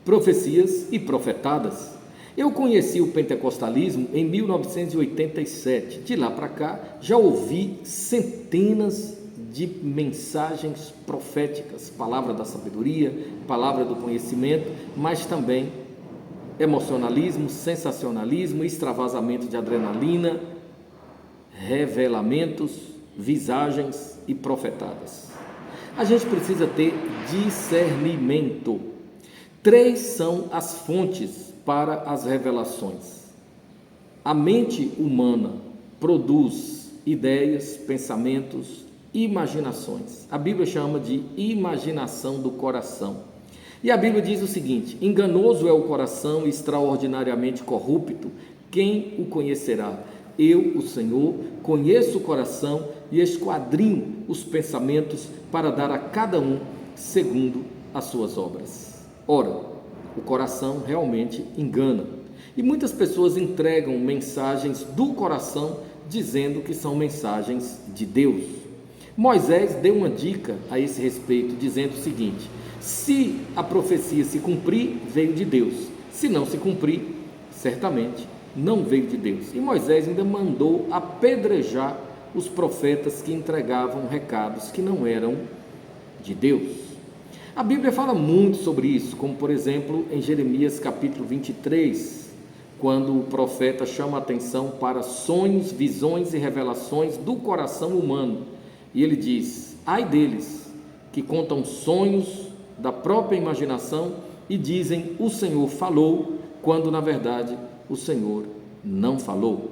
profecias e profetadas. Eu conheci o pentecostalismo em 1987. De lá para cá, já ouvi centenas de mensagens proféticas, palavra da sabedoria, palavra do conhecimento, mas também emocionalismo, sensacionalismo, extravasamento de adrenalina, revelamentos, visagens e profetadas. A gente precisa ter discernimento. 3 são as fontes para as revelações. A mente humana produz ideias, pensamentos, imaginações. A Bíblia chama de imaginação do coração. E a Bíblia diz o seguinte: enganoso é o coração, extraordinariamente corrupto, quem o conhecerá? Eu, o Senhor, conheço o coração e esquadrinho os pensamentos para dar a cada um segundo as suas obras. Ora, o coração realmente engana. E muitas pessoas entregam mensagens do coração dizendo que são mensagens de Deus. Moisés deu uma dica a esse respeito, dizendo o seguinte: se a profecia se cumprir, veio de Deus. Se não se cumprir, certamente não veio de Deus. E Moisés ainda mandou apedrejar os profetas que entregavam recados que não eram de Deus. A Bíblia fala muito sobre isso, como por exemplo em Jeremias capítulo 23, quando o profeta chama a atenção para sonhos, visões e revelações do coração humano. E ele diz: ai deles que contam sonhos da própria imaginação e dizem o Senhor falou, quando na verdade o Senhor não falou.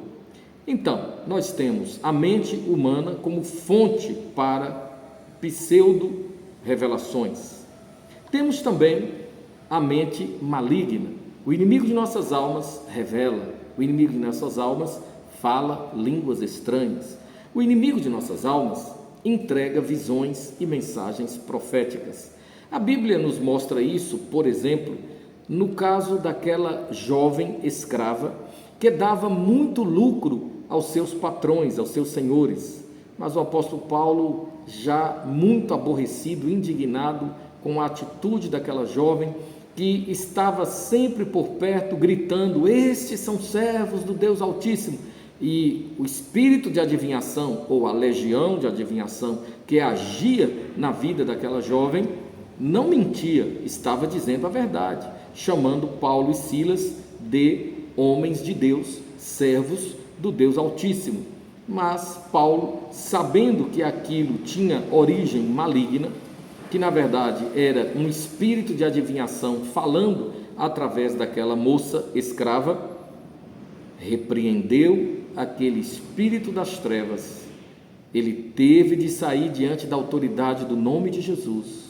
Então, nós temos a mente humana como fonte para pseudo-revelações. Temos também a mente maligna. O inimigo de nossas almas revela, o inimigo de nossas almas fala línguas estranhas. O inimigo de nossas almas entrega visões e mensagens proféticas. A Bíblia nos mostra isso, por exemplo, no caso daquela jovem escrava que dava muito lucro aos seus patrões, aos seus senhores. Mas o apóstolo Paulo, já muito aborrecido, indignado com a atitude daquela jovem, que estava sempre por perto gritando: estes são servos do Deus Altíssimo. E o espírito de adivinhação, ou a legião de adivinhação que agia na vida daquela jovem, não mentia, estava dizendo a verdade, chamando Paulo e Silas de homens de Deus, servos do Deus Altíssimo. Mas Paulo, sabendo que aquilo tinha origem maligna, que na verdade era um espírito de adivinhação falando através daquela moça escrava, repreendeu aquele espírito das trevas. Ele teve de sair diante da autoridade do nome de Jesus,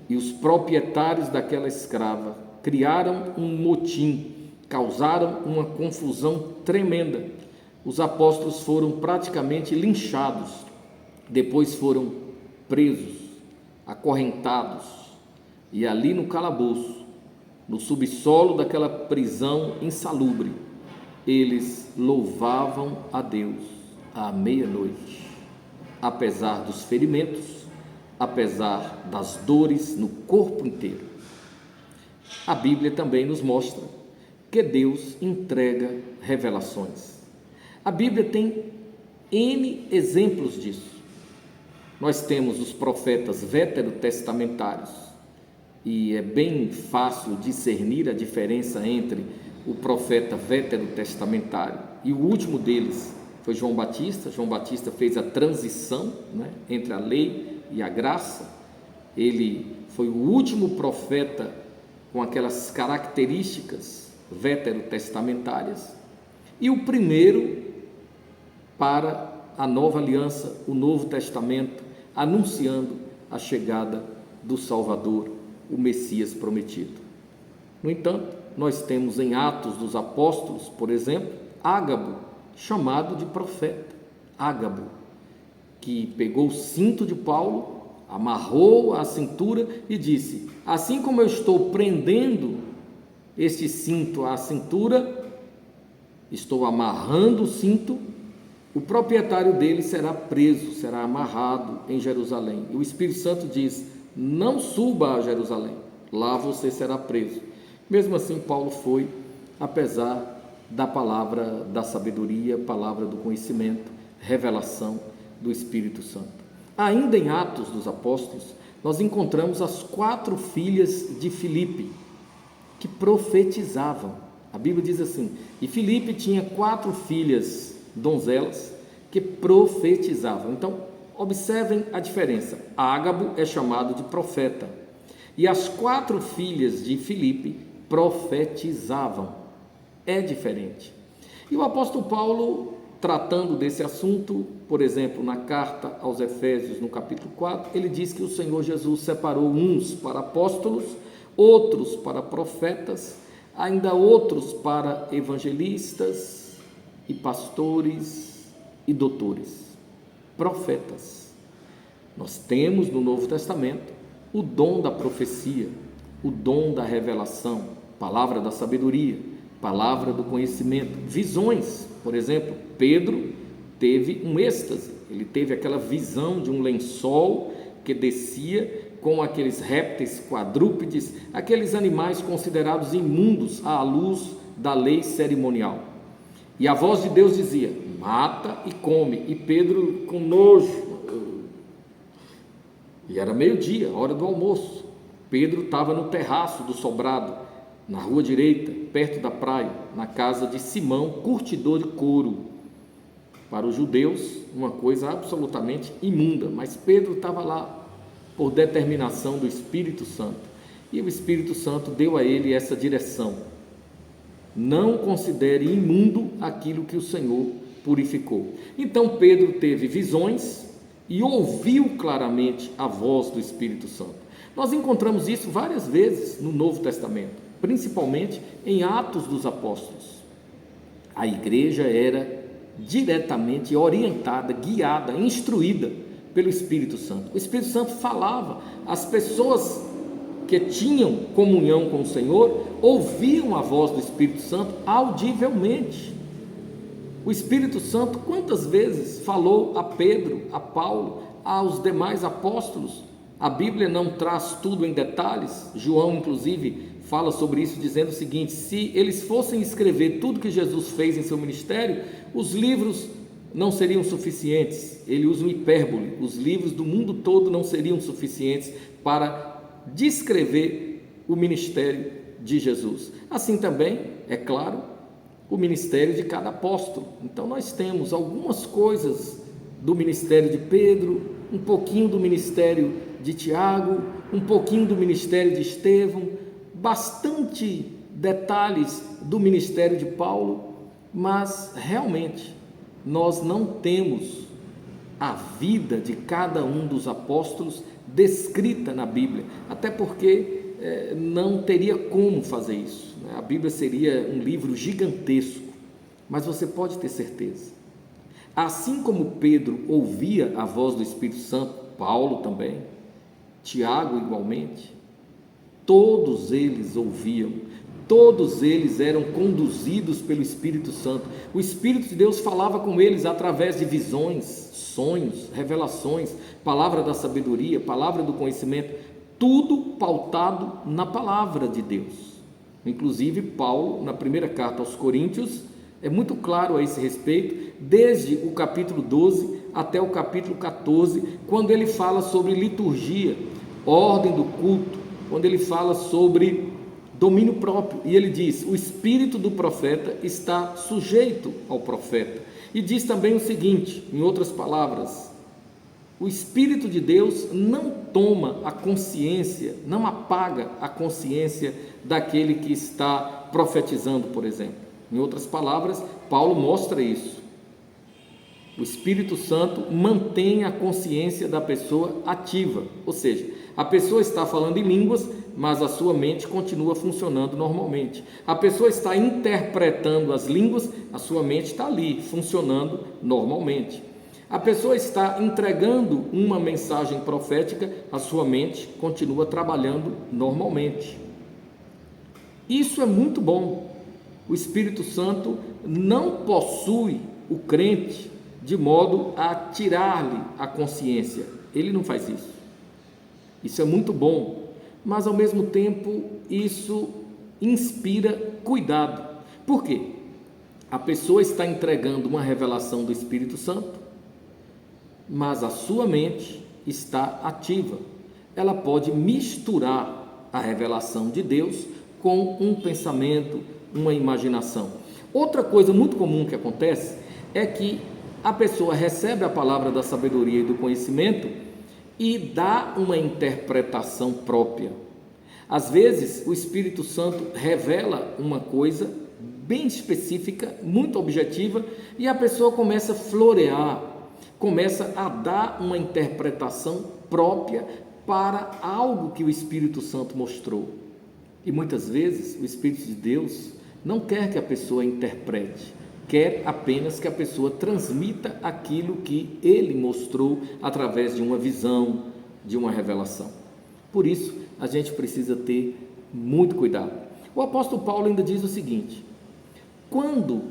e os proprietários daquela escrava criaram um motim, causaram uma confusão tremenda. Os apóstolos foram praticamente linchados, depois foram presos, acorrentados, e ali no calabouço, no subsolo daquela prisão insalubre, eles louvavam a Deus à meia-noite, apesar dos ferimentos, apesar das dores no corpo inteiro. A Bíblia também nos mostra que Deus entrega revelações. A Bíblia tem N exemplos disso. Nós temos os profetas veterotestamentários, e é bem fácil discernir a diferença entre o profeta veterotestamentário e o último deles foi João Batista. João Batista fez a transição, entre a lei e a graça. Ele foi o último profeta com aquelas características veterotestamentárias e o primeiro para a nova aliança, o Novo Testamento, anunciando a chegada do Salvador, o Messias prometido. No entanto, nós temos em Atos dos Apóstolos, por exemplo, Ágabo, chamado de profeta. Ágabo, que pegou o cinto de Paulo, amarrou a cintura e disse: assim como eu estou prendendo este cinto à cintura, estou amarrando o cinto, o proprietário dele será preso, será amarrado em Jerusalém. E o Espírito Santo diz: não suba a Jerusalém, lá você será preso. Mesmo assim, Paulo foi, apesar da palavra da sabedoria, palavra do conhecimento, revelação do Espírito Santo. Ainda em Atos dos Apóstolos, nós encontramos as 4 filhas de Filipe, que profetizavam. A Bíblia diz assim: e Filipe tinha 4 filhas donzelas que profetizavam. Então, observem a diferença. Ágabo é chamado de profeta, e as 4 filhas de Filipe profetizavam. É diferente. E o apóstolo Paulo, tratando desse assunto, por exemplo, na carta aos Efésios, no capítulo 4, ele diz que o Senhor Jesus separou uns para apóstolos, outros para profetas, ainda outros para evangelistas e pastores e doutores. Profetas. Nós temos no Novo Testamento o dom da profecia, o dom da revelação, palavra da sabedoria, palavra do conhecimento, visões. Por exemplo, Pedro teve um êxtase, ele teve aquela visão de um lençol que descia com aqueles répteis, quadrúpedes, aqueles animais considerados imundos à luz da lei cerimonial. E a voz de Deus dizia: mata e come. E Pedro, com nojo, e era meio-dia, hora do almoço, Pedro estava no terraço do sobrado, na rua direita, perto da praia, na casa de Simão, curtidor de couro. Para os judeus, uma coisa absolutamente imunda, mas Pedro estava lá por determinação do Espírito Santo, e o Espírito Santo deu a ele essa direção: não considere imundo aquilo que o Senhor purificou. Então Pedro teve visões e ouviu claramente a voz do Espírito Santo. Nós encontramos isso várias vezes no Novo Testamento, principalmente em Atos dos Apóstolos. A igreja era diretamente orientada, guiada, instruída pelo Espírito Santo. O Espírito Santo falava, as pessoas que tinham comunhão com o Senhor ouviam a voz do Espírito Santo audivelmente. O Espírito Santo quantas vezes falou a Pedro, a Paulo, aos demais apóstolos? A Bíblia não traz tudo em detalhes. João inclusive fala sobre isso, dizendo o seguinte: se eles fossem escrever tudo que Jesus fez em seu ministério, os livros não seriam suficientes. Ele usa um hipérbole: os livros do mundo todo não seriam suficientes para descrever o ministério de Jesus. Assim também, é claro, o ministério de cada apóstolo. Então nós temos algumas coisas do ministério de Pedro, um pouquinho do ministério de Tiago, um pouquinho do ministério de Estevão, bastante detalhes do ministério de Paulo, mas realmente nós não temos a vida de cada um dos apóstolos descrita na Bíblia, até porque não teria como fazer isso, né? A Bíblia seria um livro gigantesco, mas você pode ter certeza, assim como Pedro ouvia a voz do Espírito Santo, Paulo também, Tiago igualmente, todos eles ouviam, todos eles eram conduzidos pelo Espírito Santo. O Espírito de Deus falava com eles através de visões, sonhos, revelações, palavra da sabedoria, palavra do conhecimento, tudo pautado na palavra de Deus. Inclusive Paulo, na primeira carta aos Coríntios, é muito claro a esse respeito, desde o capítulo 12 até o capítulo 14, quando ele fala sobre liturgia, ordem do culto, quando ele fala sobre domínio próprio, e ele diz: o espírito do profeta está sujeito ao profeta. E diz também o seguinte, em outras palavras: o Espírito de Deus não toma a consciência, não apaga a consciência daquele que está profetizando, por exemplo. Em outras palavras, Paulo mostra isso. O Espírito Santo mantém a consciência da pessoa ativa, ou seja, a pessoa está falando em línguas, mas a sua mente continua funcionando normalmente. A pessoa está interpretando as línguas, a sua mente está ali, funcionando normalmente. A pessoa está entregando uma mensagem profética, a sua mente continua trabalhando normalmente. Isso é muito bom. O Espírito Santo não possui o crente de modo a tirar-lhe a consciência. Ele não faz isso. Isso é muito bom, mas ao mesmo tempo isso inspira cuidado. Por quê? A pessoa está entregando uma revelação do Espírito Santo, mas a sua mente está ativa. Ela pode misturar a revelação de Deus com um pensamento, uma imaginação. Outra coisa muito comum que acontece é que a pessoa recebe a palavra da sabedoria e do conhecimento e dá uma interpretação própria. Às vezes, o Espírito Santo revela uma coisa bem específica, muito objetiva, e a pessoa começa a florear, começa a dar uma interpretação própria para algo que o Espírito Santo mostrou. E muitas vezes o Espírito de Deus não quer que a pessoa interprete, quer apenas que a pessoa transmita aquilo que ele mostrou através de uma visão, de uma revelação. Por isso, a gente precisa ter muito cuidado. O apóstolo Paulo ainda diz o seguinte: quando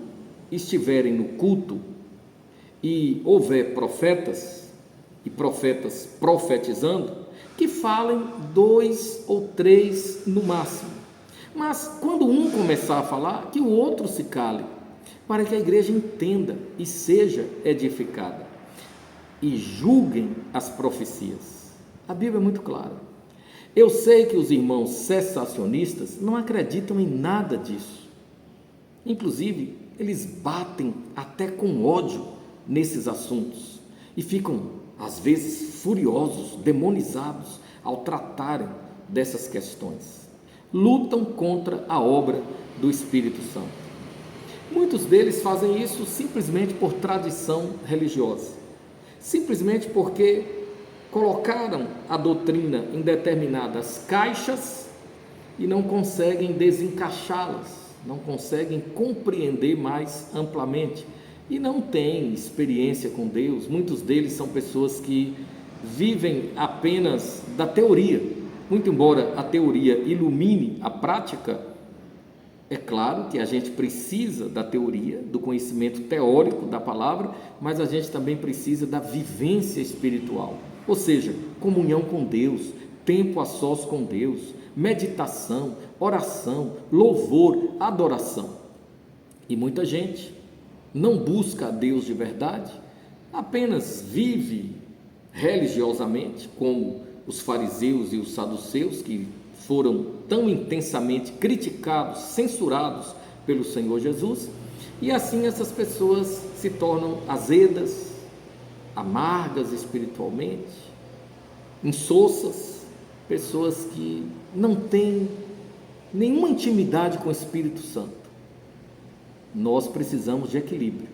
estiverem no culto e houver profetas, e profetas profetizando, que falem 2 ou 3 no máximo. Mas quando um começar a falar, que o outro se cale, para que a igreja entenda e seja edificada. E julguem as profecias. A Bíblia é muito clara. Eu sei que os irmãos cessacionistas não acreditam em nada disso. Inclusive, eles batem até com ódio nesses assuntos e ficam, às vezes, furiosos, demonizados ao tratarem dessas questões. Lutam contra a obra do Espírito Santo. Muitos deles fazem isso simplesmente por tradição religiosa, simplesmente porque colocaram a doutrina em determinadas caixas e não conseguem desencaixá-las, não conseguem compreender mais amplamente e não têm experiência com Deus. Muitos deles são pessoas que vivem apenas da teoria. Muito embora a teoria ilumine a prática, é claro que a gente precisa da teoria, do conhecimento teórico da palavra, mas a gente também precisa da vivência espiritual, ou seja, comunhão com Deus, tempo a sós com Deus, meditação, oração, louvor, adoração. E muita gente não busca a Deus de verdade, apenas vive religiosamente, como os fariseus e os saduceus, que foram tão intensamente criticados, censurados pelo Senhor Jesus, e assim essas pessoas se tornam azedas, amargas espiritualmente, insossas, pessoas que não têm nenhuma intimidade com o Espírito Santo. Nós precisamos de equilíbrio.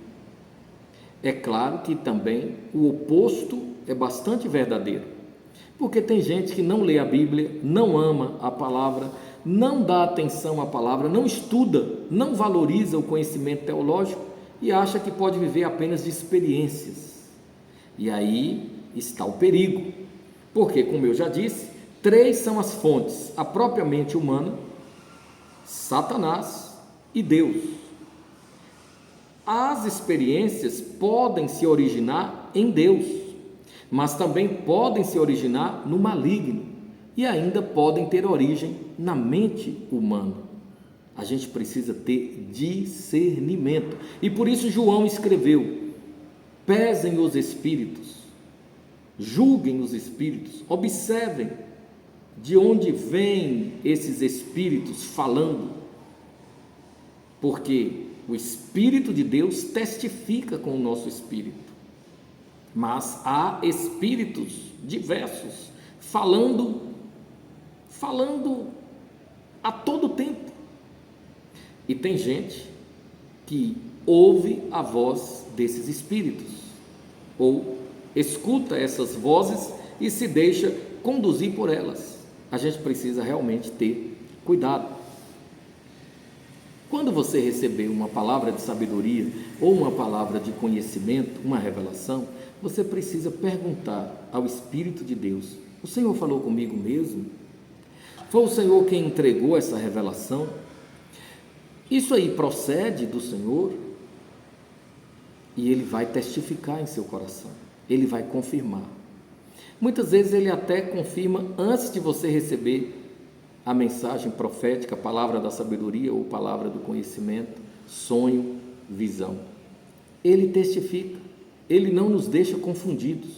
É claro que também o oposto é bastante verdadeiro, porque tem gente que não lê a Bíblia, não ama a palavra, não dá atenção à palavra, não estuda, não valoriza o conhecimento teológico e acha que pode viver apenas de experiências. E aí está o perigo, porque, como eu já disse, 3 são as fontes: a própria mente humana, Satanás e Deus. As experiências podem se originar em Deus, mas também podem se originar no maligno e ainda podem ter origem na mente humana. A gente precisa ter discernimento, e por isso João escreveu: pesem os espíritos, julguem os espíritos, observem de onde vêm esses espíritos falando, porque o Espírito de Deus testifica com o nosso espírito. Mas há espíritos diversos falando a todo tempo. E tem gente que ouve a voz desses espíritos, ou escuta essas vozes e se deixa conduzir por elas. A gente precisa realmente ter cuidado. Quando você receber uma palavra de sabedoria ou uma palavra de conhecimento, uma revelação, você precisa perguntar ao Espírito de Deus: o Senhor falou comigo mesmo? Foi o Senhor quem entregou essa revelação? Isso aí procede do Senhor? E Ele vai testificar em seu coração, Ele vai confirmar. Muitas vezes Ele até confirma antes de você receber a mensagem profética, a palavra da sabedoria ou palavra do conhecimento, sonho, visão. Ele testifica, ele não nos deixa confundidos.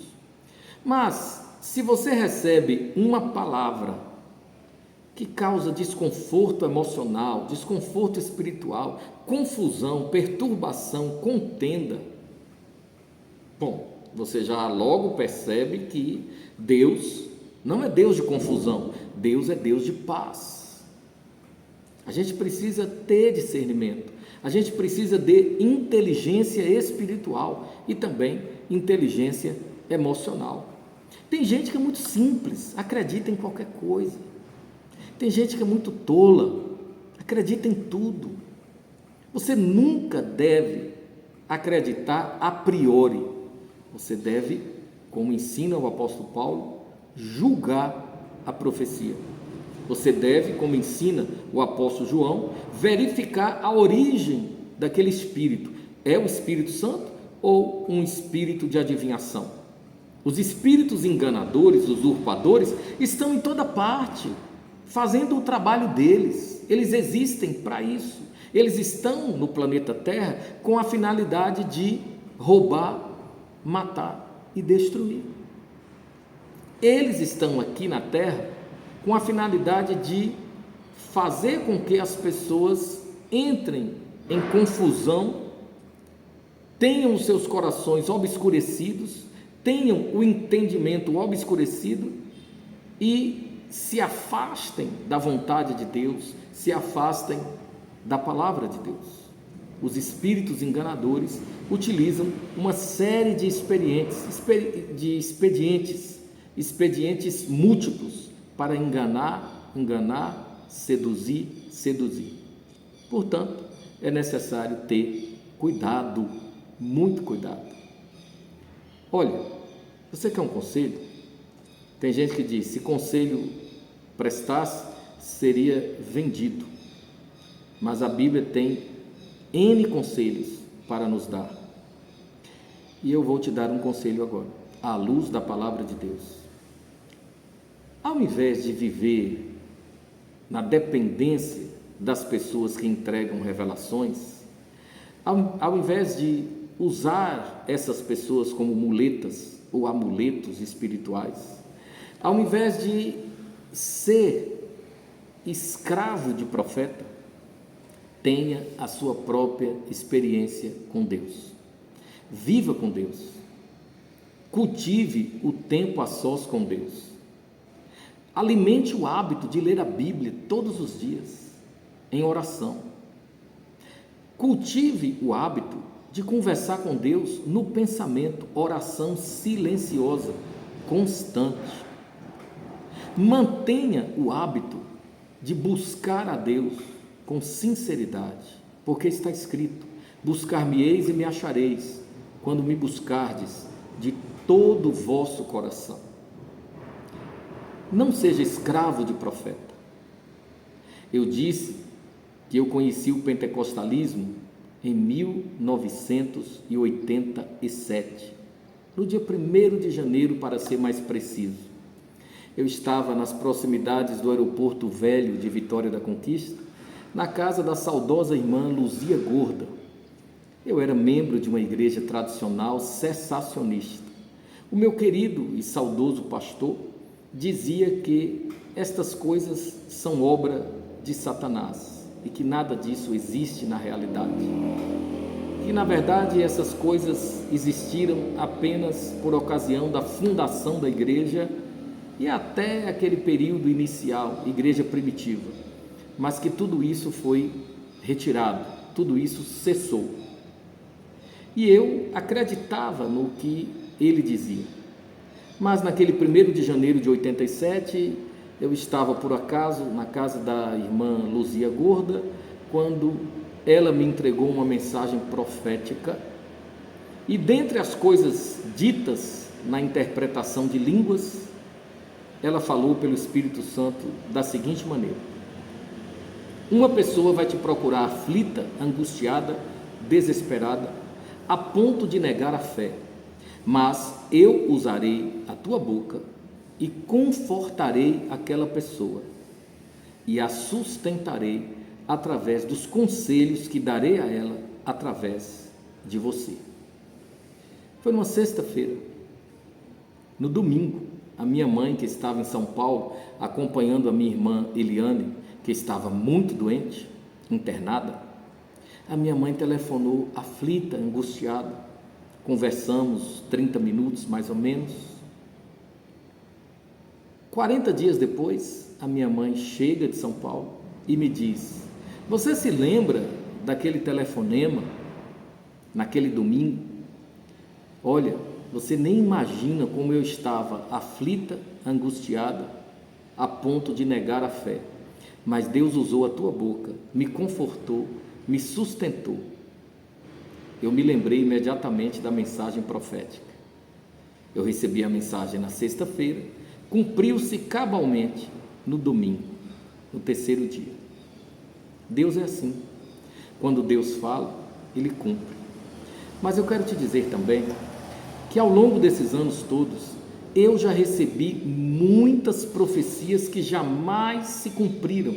Mas, se você recebe uma palavra que causa desconforto emocional, desconforto espiritual, confusão, perturbação, contenda, bom, você já logo percebe que Deus não é Deus de confusão, Deus é Deus de paz. A gente precisa ter discernimento, a gente precisa de inteligência espiritual e também inteligência emocional. Tem gente que é muito simples, acredita em qualquer coisa. Tem gente que é muito tola, acredita em tudo. Você nunca deve acreditar a priori. Você deve, como ensina o apóstolo Paulo, julgar a profecia. Você deve, como ensina o apóstolo João, verificar a origem daquele espírito. É o Espírito Santo ou um espírito de adivinhação? Os espíritos enganadores, usurpadores, estão em toda parte, fazendo o trabalho deles. Eles existem para isso. Eles estão no planeta Terra com a finalidade de roubar, matar e destruir. Eles estão aqui na Terra com a finalidade de fazer com que as pessoas entrem em confusão, tenham os seus corações obscurecidos, tenham o entendimento obscurecido e se afastem da vontade de Deus, se afastem da palavra de Deus. Os espíritos enganadores utilizam uma série de expedientes múltiplos para enganar, seduzir. Portanto, é necessário ter cuidado, muito cuidado. Olha, você quer um conselho? Tem gente que diz, se conselho prestasse, seria vendido. Mas a Bíblia tem N conselhos para nos dar. E eu vou te dar um conselho agora, à luz da palavra de Deus. Ao invés de viver na dependência das pessoas que entregam revelações, ao invés de usar essas pessoas como muletas ou amuletos espirituais, ao invés de ser escravo de profeta, tenha a sua própria experiência com Deus. Viva com Deus. Cultive o tempo a sós com Deus. Alimente o hábito de ler a Bíblia todos os dias, em oração. Cultive o hábito de conversar com Deus no pensamento, oração silenciosa, constante. Mantenha o hábito de buscar a Deus com sinceridade, porque está escrito: buscar-me-eis e me achareis, quando me buscardes de todo o vosso coração. Não seja escravo de profeta. Eu disse que eu conheci o pentecostalismo em 1987, no dia 1º de janeiro, para ser mais preciso. Eu estava nas proximidades do aeroporto velho de Vitória da Conquista, na casa da saudosa irmã Luzia Gorda. Eu era membro de uma igreja tradicional cessacionista. O meu querido e saudoso pastor dizia que estas coisas são obra de Satanás e que nada disso existe na realidade. Que na verdade essas coisas existiram apenas por ocasião da fundação da igreja e até aquele período inicial, igreja primitiva, mas que tudo isso foi retirado, tudo isso cessou. E eu acreditava no que ele dizia. Mas naquele 1º de janeiro de 87, eu estava por acaso na casa da irmã Luzia Gorda, quando ela me entregou uma mensagem profética, e dentre as coisas ditas na interpretação de línguas, ela falou pelo Espírito Santo da seguinte maneira: uma pessoa vai te procurar aflita, angustiada, desesperada, a ponto de negar a fé, mas eu usarei a tua boca e confortarei aquela pessoa. e a sustentarei através dos conselhos que darei a ela através de você. Foi numa sexta-feira. No domingo, a minha mãe, que estava em São Paulo, acompanhando a minha irmã Eliane, que estava muito doente, internada, a minha mãe telefonou aflita, angustiada. Conversamos 30 minutos mais ou menos. 40 dias depois, a minha mãe chega de São Paulo e me diz: você se lembra daquele telefonema naquele domingo? Olha, você nem imagina como eu estava aflita, angustiada, a ponto de negar a fé. Mas Deus usou a tua boca, me confortou, me sustentou. Eu me lembrei imediatamente da mensagem profética. Eu recebi a mensagem na sexta-feira, cumpriu-se cabalmente no domingo, no terceiro dia. Deus é assim. Quando Deus fala, Ele cumpre. Mas eu quero te dizer também que ao longo desses anos todos, eu já recebi muitas profecias que jamais se cumpriram,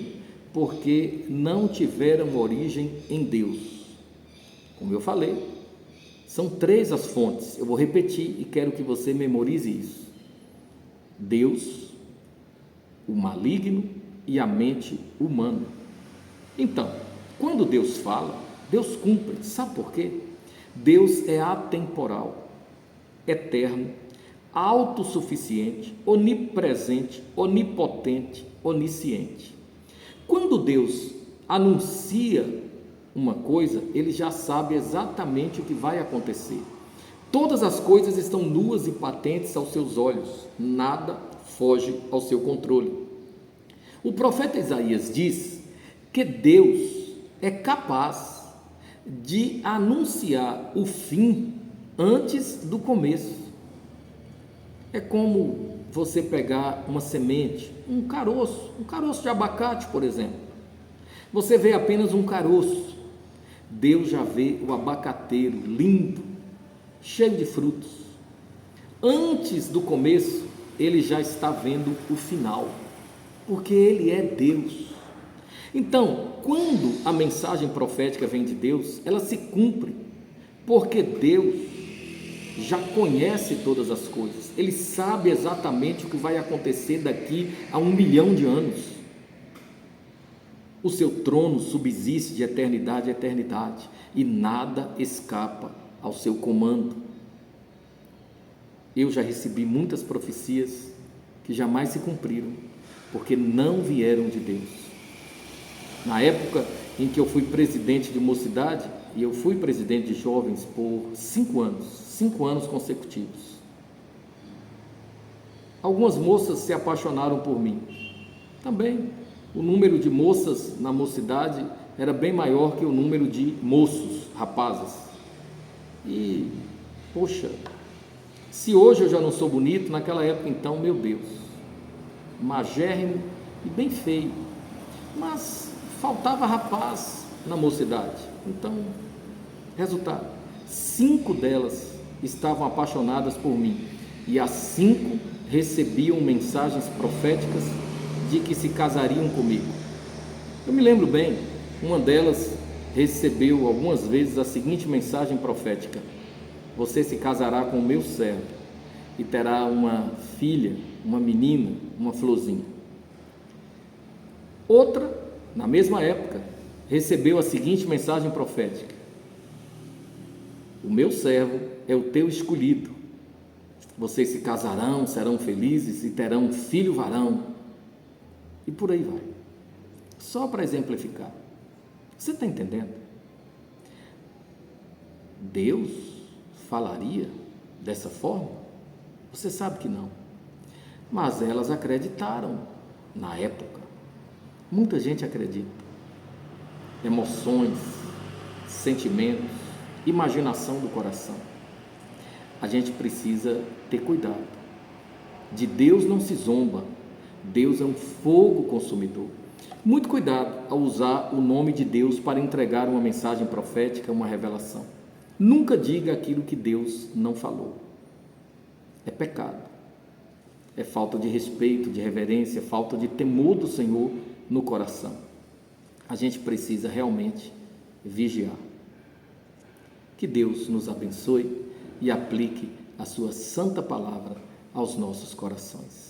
porque não tiveram origem em Deus. Como eu falei, são 3 as fontes. Eu vou repetir e quero que você memorize isso: Deus, o maligno e a mente humana. Então, quando Deus fala, Deus cumpre. Sabe por quê? Deus é atemporal, eterno, autossuficiente, onipresente, onipotente, onisciente. Quando Deus anuncia uma coisa, Ele já sabe exatamente o que vai acontecer. Todas as coisas estão nuas e patentes aos seus olhos, nada foge ao seu controle. O profeta Isaías diz que Deus é capaz de anunciar o fim antes do começo. É como você pegar uma semente, um caroço de abacate, por exemplo. Você vê apenas um caroço. Deus já vê o abacateiro limpo, cheio de frutos. Antes do começo, Ele já está vendo o final, porque Ele é Deus. Então, quando a mensagem profética vem de Deus, ela se cumpre, porque Deus já conhece todas as coisas. Ele sabe exatamente o que vai acontecer daqui a 1 milhão de anos. O seu trono subsiste de eternidade a eternidade e nada escapa ao seu comando. Eu já recebi muitas profecias que jamais se cumpriram, porque não vieram de Deus. Na época em que eu fui presidente de mocidade, e eu fui presidente de jovens por 5 anos consecutivos. Algumas moças se apaixonaram por mim. Também o número de moças na mocidade era bem maior que o número de moços, rapazes. E, poxa, se hoje eu já não sou bonito, naquela época então, meu Deus, magérrimo e bem feio. Mas faltava rapaz na mocidade. Então, resultado, 5 delas estavam apaixonadas por mim, e as 5 recebiam mensagens proféticas de que se casariam comigo. Eu me lembro bem, uma delas recebeu algumas vezes a seguinte mensagem profética: você se casará com o meu servo e terá uma filha, uma menina, uma florzinha. Outra, na mesma época, recebeu a seguinte mensagem profética: o meu servo é o teu escolhido, vocês se casarão, serão felizes e terão um filho varão. E por aí vai. Só para exemplificar. Você está entendendo? Deus falaria dessa forma? Você sabe que não. Mas elas acreditaram na época. Muita gente acredita. Emoções, sentimentos, imaginação do coração. A gente precisa ter cuidado. De Deus não se zomba. Deus é um fogo consumidor. Muito cuidado ao usar o nome de Deus para entregar uma mensagem profética, uma revelação. Nunca diga aquilo que Deus não falou. É pecado. É falta de respeito, de reverência, falta de temor do Senhor no coração. A gente precisa realmente vigiar. Que Deus nos abençoe e aplique a sua santa palavra aos nossos corações.